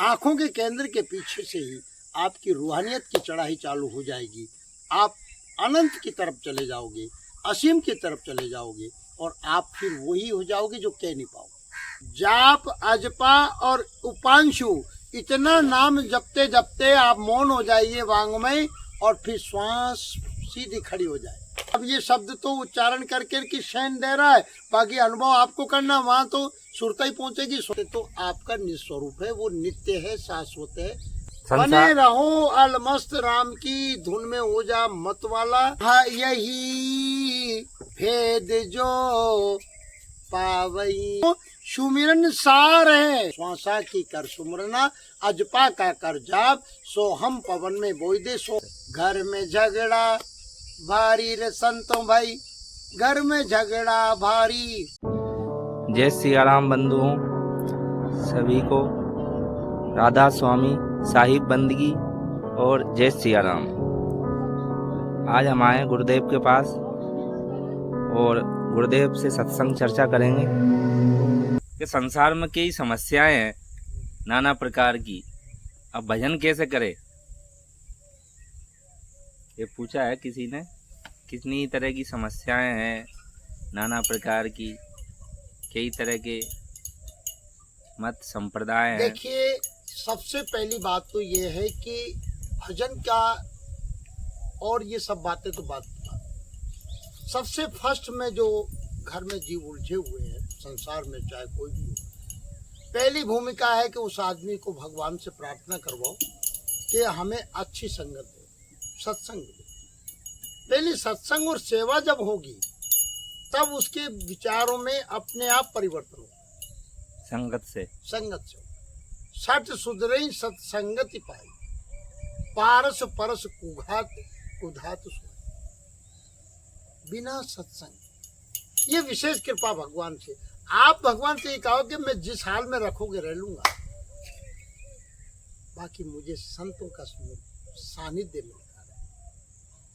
आंखों के केंद्र के पीछे से ही आपकी रूहानियत की चढ़ाई चालू हो जाएगी। आप अनंत की तरफ चले जाओगे, असीम की तरफ चले जाओगे और आप फिर वही हो जाओगे जो कह नहीं पाओगे। जाप, अजपा और उपांशु, इतना नाम जपते जपते आप मौन हो जाइए वांग्मय, और फिर श्वास सीधी खड़ी हो जाए। अब ये शब्द तो उच्चारण करके कि शयन दे रहा है, बाकी अनुभव आपको करना, वहां तो सुरता ही पहुंचेगी। तो आपका निस्वरूप है, वो नित्य है, शाश्वत है। बने रहो अलमस्त राम की धुन में, हो जा मत वाला। हाँ, यही भेद जो पावई सुमिरन सार है। श्वासा की कर सुमरना, अजपा का कर जाप, सो हम पवन में बोई दे। सो घर में झगड़ा भारी रे संतों भाई, घर में झगड़ा भारी। जय सिया राम बंधुओं, सभी को राधा स्वामी साहिब बंदगी और जय सिया राम। आज हम आए गुरुदेव के पास और गुरुदेव से सत्संग चर्चा करेंगे कि संसार में कई समस्याएं हैं नाना प्रकार की, अब भजन कैसे करें, ये पूछा है किसी ने। कितनी तरह की समस्याएं हैं नाना प्रकार की, कई तरह के मत संप्रदाय हैं। देखिए, सबसे पहली बात तो ये है कि भजन का और ये सब बातें तो बात सबसे फर्स्ट में जो घर में जीव उलझे हुए हैं संसार में, चाहे कोई भी हो, पहली भूमिका है कि उस आदमी को भगवान से प्रार्थना करवाओ कि हमें अच्छी संगत दे, सत्संग दे। पहले सत्संग और सेवा जब होगी तब उसके विचारों में अपने आप परिवर्तन होगा। संगत से सठ सुधरई सत्संगति पाई, पारस परस कुघात कुधात सोई। बिना सत्संग, ये विशेष कृपा भगवान से। आप भगवान से ये कहो कि मैं जिस हाल में रखोगे रह लूंगा, बाकी मुझे संतों का सानिध्य मिलता है,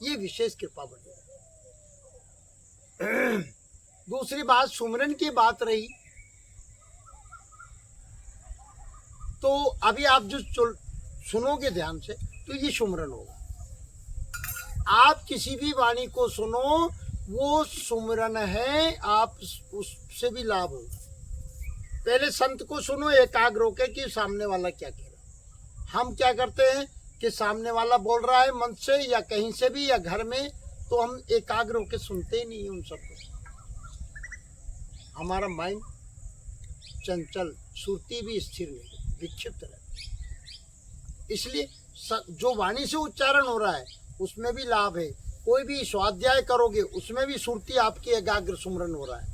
ये विशेष कृपा बनेगा। दूसरी बात, सुमरन की बात रही, तो अभी आप जो सुनोगे ध्यान से तो ये सुमरन होगा। आप किसी भी वाणी को सुनो, वो सुमरन है, आप उससे भी लाभ होगा। पहले संत को सुनो एकाग्र होकर कि सामने वाला क्या कह रहा है। हम क्या करते हैं कि सामने वाला बोल रहा है मन से या कहीं से भी या घर में, तो हम एकाग्र होकर सुनते ही नहीं उन सबको। हमारा माइंड चंचल, सुरती भी स्थिर नहीं, विक्षिप्त रहती। इसलिए जो वाणी से उच्चारण हो रहा है उसमें भी लाभ है। कोई भी स्वाध्याय करोगे उसमें भी सुरती आपकी एकाग्र सुमरन हो रहा है,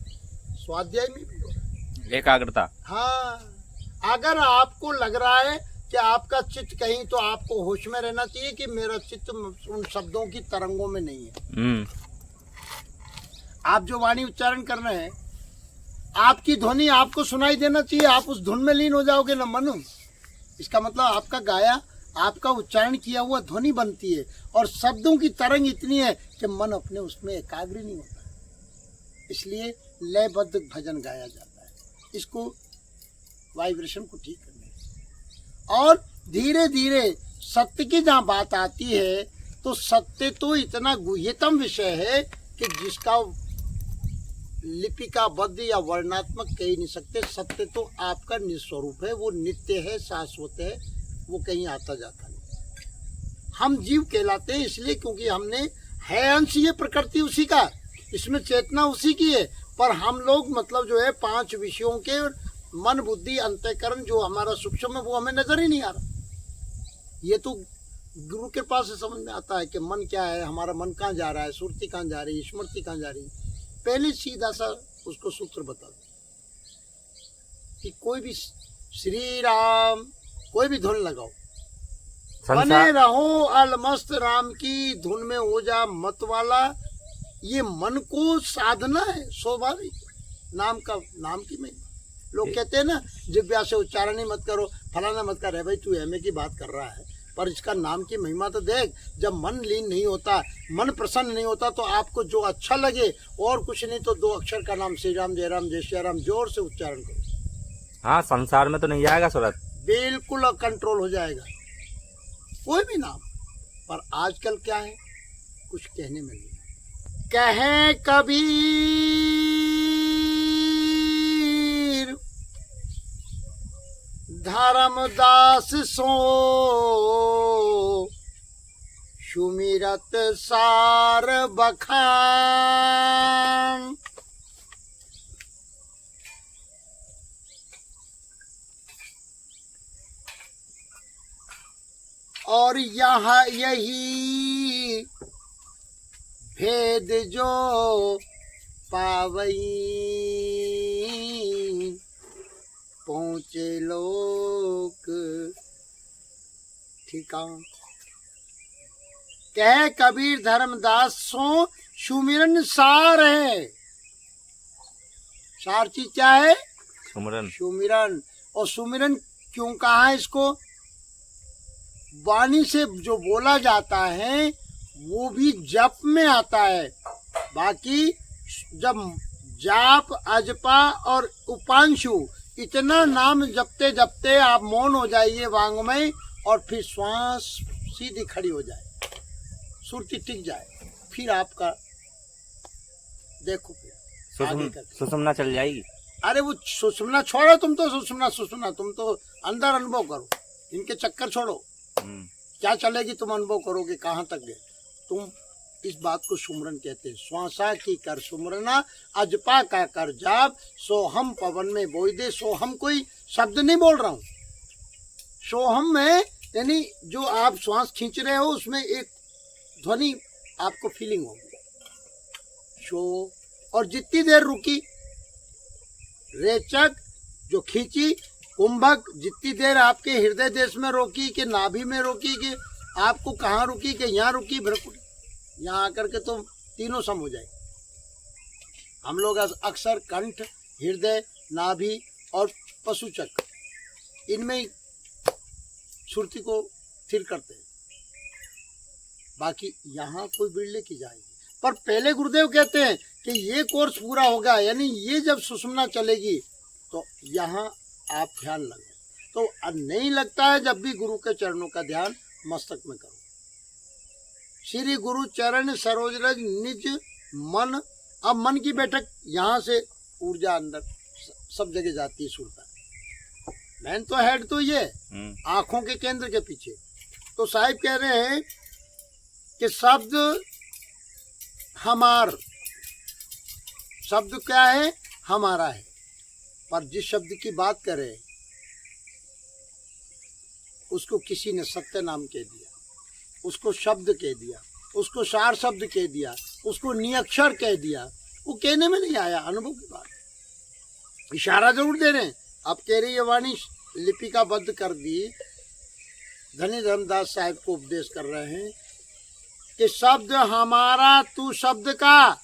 स्वाध्याय में भी हो रहा है एकाग्रता। हाँ, अगर आपको लग रहा है कि आपका चित्त कहीं, तो आपको होश में रहना चाहिए कि मेरा चित्त उन शब्दों की तरंगों में नहीं है। आप जो वाणी उच्चारण कर रहे हैं, आपकी ध्वनि आपको सुनाई देना चाहिए, आप उस धुन में लीन हो जाओगे ना मन। इसका मतलब आपका गाया, आपका उच्चारण किया हुआ ध्वनि बनती है और शब्दों की तरंग इतनी है कि मन अपने उसमें एकाग्र नहीं होता। इसलिए लयबद्ध भजन गाया जाता है, इसको वाइब्रेशन को ठीक करने। और धीरे धीरे सत्य की जहाँ बात आती है, तो सत्य तो इतना गुह्यतम विषय है कि जिसका लिपिकाबद्ध या वर्णात्मक कह ही नहीं सकते। सत्य तो आपका निस्वरूप है, वो नित्य है, शाश्वत है, वो कहीं आता जाता नहीं। हम जीव कहलाते हैं इसलिए क्योंकि हमने है अंश, ये प्रकृति उसी का, इसमें चेतना उसी की है, पर हम लोग मतलब जो है 5 विषयों के मन बुद्धि अंतःकरण जो हमारा सूक्ष्म है वो हमें नजर ही नहीं आ रहा। ये तो गुरु के पास से समझ में आता है कि मन क्या है, हमारा मन कहाँ जा रहा है, सुरति कहाँ जा रही है, स्मृति कहाँ जा रही है। पहले सीधा सा उसको सूत्र बता दो कि कोई भी श्री राम, कोई भी धुन लगाओ, बने रहो अलमस्त राम की धुन में, हो जा मत वाला। ये मन को साधना है, स्वाभाविक नाम की महिमा। लोग कहते हैं ना, जिव्या से उच्चारण ही मत करो, फलाना मत कर। भाई तू एमए की बात कर रहा है, पर इसका नाम की महिमा तो देख। जब मन लीन नहीं होता, मन प्रसन्न नहीं होता, तो आपको जो अच्छा लगे, और कुछ नहीं तो 2 अक्षर का नाम श्री राम, जय राम, जय श्री राम जोर से उच्चारण करो। हाँ, संसार में तो नहीं जाएगा सूरत, बिल्कुल कंट्रोल हो जाएगा, कोई भी नाम। पर आजकल क्या है, कुछ कहने में नहीं। कहे कबीर धर्मदास सो सुमिरत सार बखान। और यहाँ यही भेद जो पावई पहुँचे लोक ठिकान। कह कबीर धर्मदास सो सुमिरन सार है। सार चीज क्या है? सुमिरन। सुमिरन। और सुमिरन क्यों कहा है इसको? वाणी से जो बोला जाता है वो भी जप में आता है। बाकी जब जाप, अजपा और उपांशु इतना नाम जपते जपते आप मौन हो जाइए वांगमय, और फिर श्वास सीधी खड़ी हो जाए, सुरती टिक जाए, फिर आपका देखो फिर आगे का सुषुम्ना चल जाएगी। अरे वो सुषुम्ना छोड़ो, तुम तो सुषुम्ना तुम तो अंदर अनुभव करो, इनके चक्कर छोड़ो। क्या चलेगी, तुम अनुभव करोगे कहाँ तक गए तुम। इस बात को सुमरन कहते हैं। श्वासा की कर सुमरना, अजपा का कर जाप, सोहम पवन में बोई दे। सोहम कोई शब्द नहीं बोल रहा हूँ, सोहम में यानी जो आप श्वास खींच रहे हो उसमें एक ध्वनि आपको फीलिंग होगी। शो, और जितनी देर रुकी, रेचक जो खींची, कुंभक जितनी देर आपके हृदय देश में रोकी, कि नाभि में रोकी, कि आपको कहाँ रुकी, कि यहाँ रुकी, भ्रकुटी, यहाँ आकर के तो तीनों सम हो जाए। हम लोग अक्सर कंठ, हृदय, नाभि और पशुचक्र इनमें ही सुरती को स्थिर करते हैं। बाकी यहाँ कोई बिरले की जाएगी। पर पहले गुरुदेव कहते हैं कि ये कोर्स पूरा होगा, यानी ये जब सुषुम्ना चलेगी तो यहाँ आप ध्यान लगाओ। तो नहीं लगता है जब भी गुरु के चरणों का ध्यान मस्तक में करो। श्री गुरु चरण सरोज रज निज मन। अब मन की बैठक, यहाँ से ऊर्जा अंदर सब जगह जाती है, सुरता। मैन तो हेड तो ये आंखों के केंद्र के पीछे। तो साहिब कह रहे हैं कि शब्द हमार, शब्द क्या है? हमारा है। पर जिस शब्द की बात करें उसको किसी ने सत्य नाम कह दिया, उसको शब्द कह दिया, उसको सार शब्द कह दिया, उसको नियक्षर कह दिया। वो कहने में नहीं आया, अनुभव की बात। इशारा जरूर दे रहे हैं। अब कह रही है वाणी लिपिकाबद्ध कर दी, धनी धर्मदास साहिब को उपदेश कर रहे हैं कि शब्द हमारा, तू शब्द का।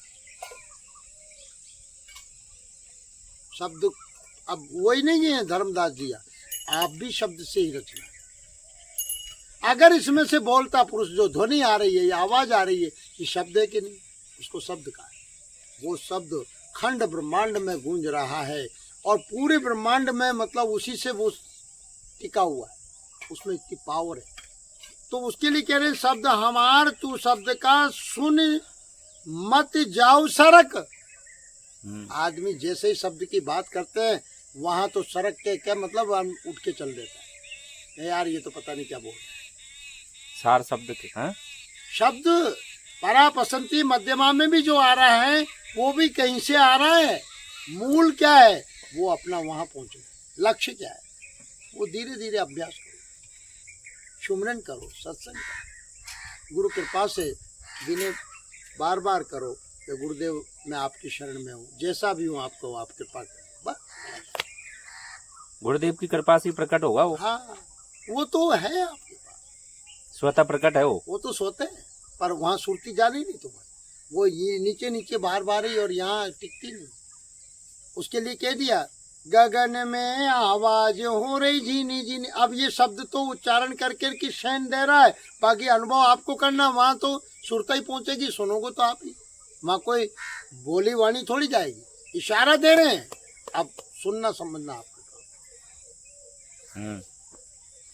शब्द अब वही नहीं है धर्मदास जी, आप भी शब्द से ही रचना है। अगर इसमें से बोलता पुरुष जो ध्वनि आ रही है या आवाज आ रही है, ये शब्द है कि नहीं? उसको शब्द का है। वो शब्द खंड ब्रह्मांड में गूंज रहा है, और पूरे ब्रह्मांड में मतलब उसी से वो टिका हुआ है, उसमें इतनी पावर है। तो उसके लिए कह रहे हैं शब्द हमार, तू शब्द का, सुन मत जाओ सरक। आदमी जैसे ही शब्द की बात करते हैं वहां तो सड़क के क्या मतलब हम उठ के चल देता है, यार ये तो पता नहीं क्या बोल रहे। सार शब्द के शब्द परा पसंती मध्यमा में भी जो आ रहा है वो भी कहीं से आ रहा है। मूल क्या है? वो अपना वहां पहुंचना। लक्ष्य क्या है? वो धीरे धीरे अभ्यास करो, सुमरन करो, सत्संग करो, गुरु कृपा से दिने बार बार करो कि गुरुदेव मैं आपकी शरण में हूँ, जैसा भी हूँ आपको आप कृपा करो। गुरुदेव की कृपा से प्रकट होगा वो। हाँ, वो तो है आपके पास, स्वतः प्रकट है वो तो सोते हैं। पर वहाँ सुरती जानी नहीं तुम्हारी, वो ये नीचे नीचे बार बार ही, और यहाँ टिकती नहीं। उसके लिए कह दिया गगन में आवाज हो रही झीनी झीनी। अब ये शब्द तो उच्चारण करके कि शैन दे रहा है, बाकी अनुभव आपको करना। वहाँ तो सुरता ही पहुंचेगी, सुनोगे तो आप ही। वहाँ कोई बोली वाणी थोड़ी जाएगी, इशारा दे रहे हैं, अब सुनना समझना आपका।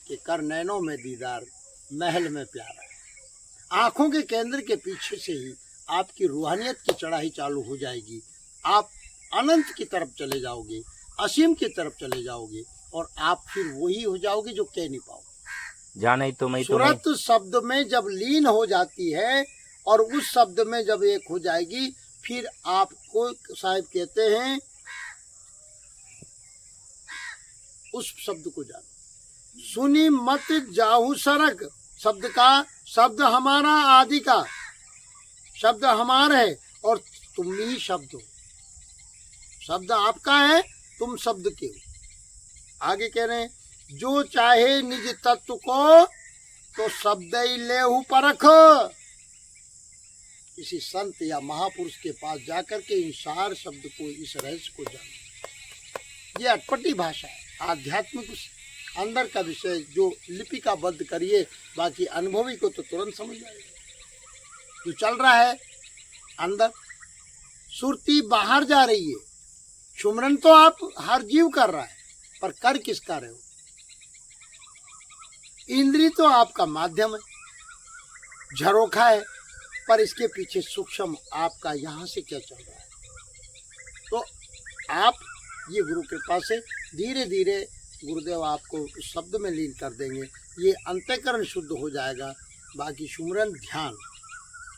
कि कर नैनों में दीदार, महल में प्यारा है। आंखों के केंद्र के पीछे से ही आपकी रूहानियत की चढ़ाई चालू हो जाएगी। आप अनंत की तरफ चले जाओगे, असीम की तरफ चले जाओगे, और आप फिर वही हो जाओगे जो कह नहीं पाओगे। जाने तो मैं सूरत शब्द में जब लीन हो जाती है और उस शब्द में जब एक हो जाएगी, फिर आपको साहिब कहते हैं उस शब्द को जानो। सुनी मत जाहू सरक, शब्द का शब्द हमारा आदि का शब्द हमारा है और तुम ही शब्द हो। शब्द आपका है, तुम शब्द के हो। आगे कह रहे हैं जो चाहे निज तत्व को तो शब्द ही लेहु परख। किसी संत या महापुरुष के पास जाकर के इन सार शब्द को, इस रहस्य को जानो। ये अटपटी भाषा है, आध्यात्मिक अंदर का विषय जो लिपिकाबद्ध करिए, बाकी अनुभवी को तो तुरंत समझ आएगा। जो चल रहा है अंदर, सुरती बाहर जा रही है। सुमरन तो आप हर जीव कर रहा है, पर कर किसका रहे हो? इंद्री तो आपका माध्यम है, झरोखा है, पर इसके पीछे सूक्ष्म आपका यहाँ से क्या चल रहा है? तो आप ये गुरु कृपा से धीरे धीरे गुरुदेव आपको उस शब्द में लीन कर देंगे। ये अंतःकरण शुद्ध हो जाएगा। बाकी सुमरन ध्यान,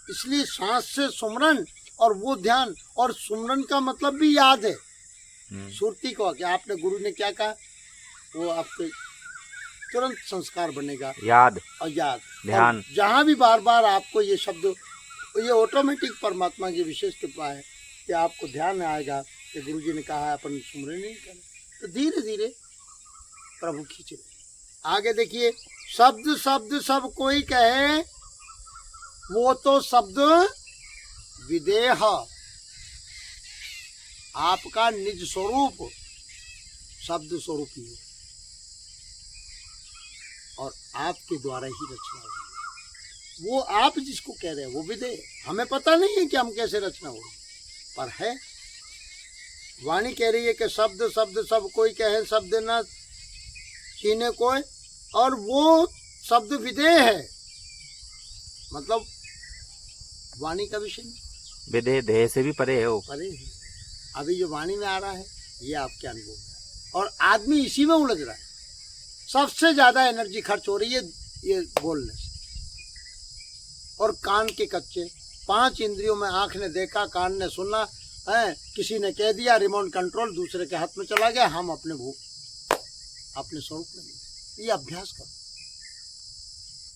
इसलिए सांस से सुमरन और वो ध्यान, और सुमरन का मतलब भी याद है। सुरती को कि आपने गुरु ने क्या कहा, वो आपके तुरंत संस्कार बनेगा, याद और याद ध्यान। जहाँ भी बार बार आपको ये शब्द, ये ऑटोमेटिक परमात्मा की विशेष कृपा है कि आपको ध्यान आएगा कि गुरु जी ने कहा है अपन सुमरन नहीं करें, तो धीरे धीरे प्रभु खींचे। आगे देखिए, शब्द शब्द सब कोई कहे वो तो शब्द विदेह। आपका निज स्वरूप शब्द स्वरूप ही है और आपके द्वारा ही रचना हुई है। वो आप जिसको कह रहे हैं वो विदेह। हमें पता नहीं है कि हम कैसे रचना हुई, पर है। वाणी कह रही है कि शब्द शब्द सब कोई कहे, शब्द न छीने कोई, और वो शब्द विदेह है। मतलब वाणी का विषय नहीं, विदेह देह से भी परे है, वो परे है। अभी जो वाणी में आ रहा है ये आपके अनुभव में, और आदमी इसी में उलझ रहा है। सबसे ज्यादा एनर्जी खर्च हो रही है ये बोलने से। और कान के कच्चे, 5 इंद्रियों में आंख ने देखा, कान ने सुना है, किसी ने कह दिया, रिमोट कंट्रोल दूसरे के हाथ में चला गया, हम अपने अपने स्वरूप में नहीं। ये अभ्यास करो।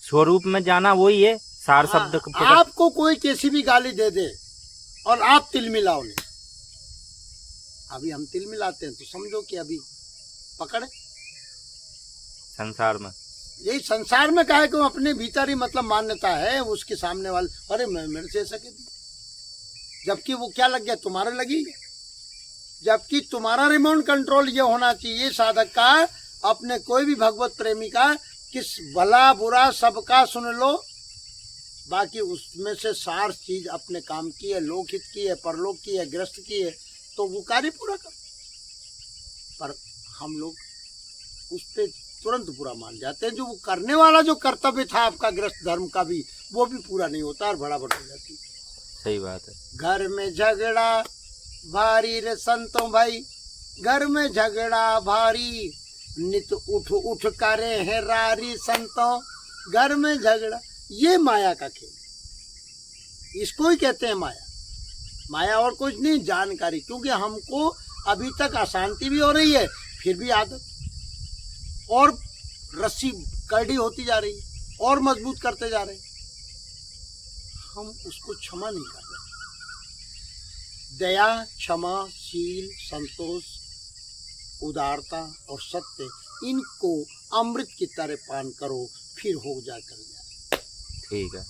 स्वरूप में जाना वही है सार शब्द। आपको कोई कैसी भी गाली दे दे और आप तिल मिलाओ नहीं, अभी हम तिल मिलाते हैं तो समझो कि अभी पकड़े संसार में। यही संसार में कहे कि अपने भीतर ही मतलब मान्यता है उसके सामने वाले, अरे मेरे से ऐसा कहती, जबकि वो क्या लग गया, तुम्हारे लगी। जबकि तुम्हारा रिमोट कंट्रोल ये होना चाहिए साधक का, अपने कोई भी भगवत प्रेमी का, किस भला बुरा सबका सुन लो, बाकी उसमें से सार चीज अपने काम की है, लोकहित की है, परलोक की है, ग्रस्त की है, तो वो कार्य पूरा कर। पर हम लोग उस पे तुरंत बुरा मान जाते हैं। जो वो करने वाला जो कर्तव्य था आपका ग्रस्त धर्म का भी, वो भी पूरा नहीं होता और बड़ा बढ़ जाती। सही बात है। घर में झगड़ा भारी रे संतों भाई, घर में झगड़ा भारी, नित उठ उठ करे है रारी संतों, घर में झगड़ा। ये माया का खेल, इसको ही कहते हैं माया। माया और कुछ नहीं, जानकारी। क्योंकि हमको अभी तक अशांति भी हो रही है, फिर भी आदत, और रस्सी कड़ी होती जा रही है और मजबूत करते जा रहे हैं। हम उसको क्षमा नहीं कर रहे। दया, क्षमा, शील, संतोष, उदारता और सत्य, इनको अमृत की तरह पान करो, फिर हो जाकर जाए। ठीक है।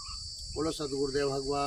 बोलो सद्गुरुदेव भगवान।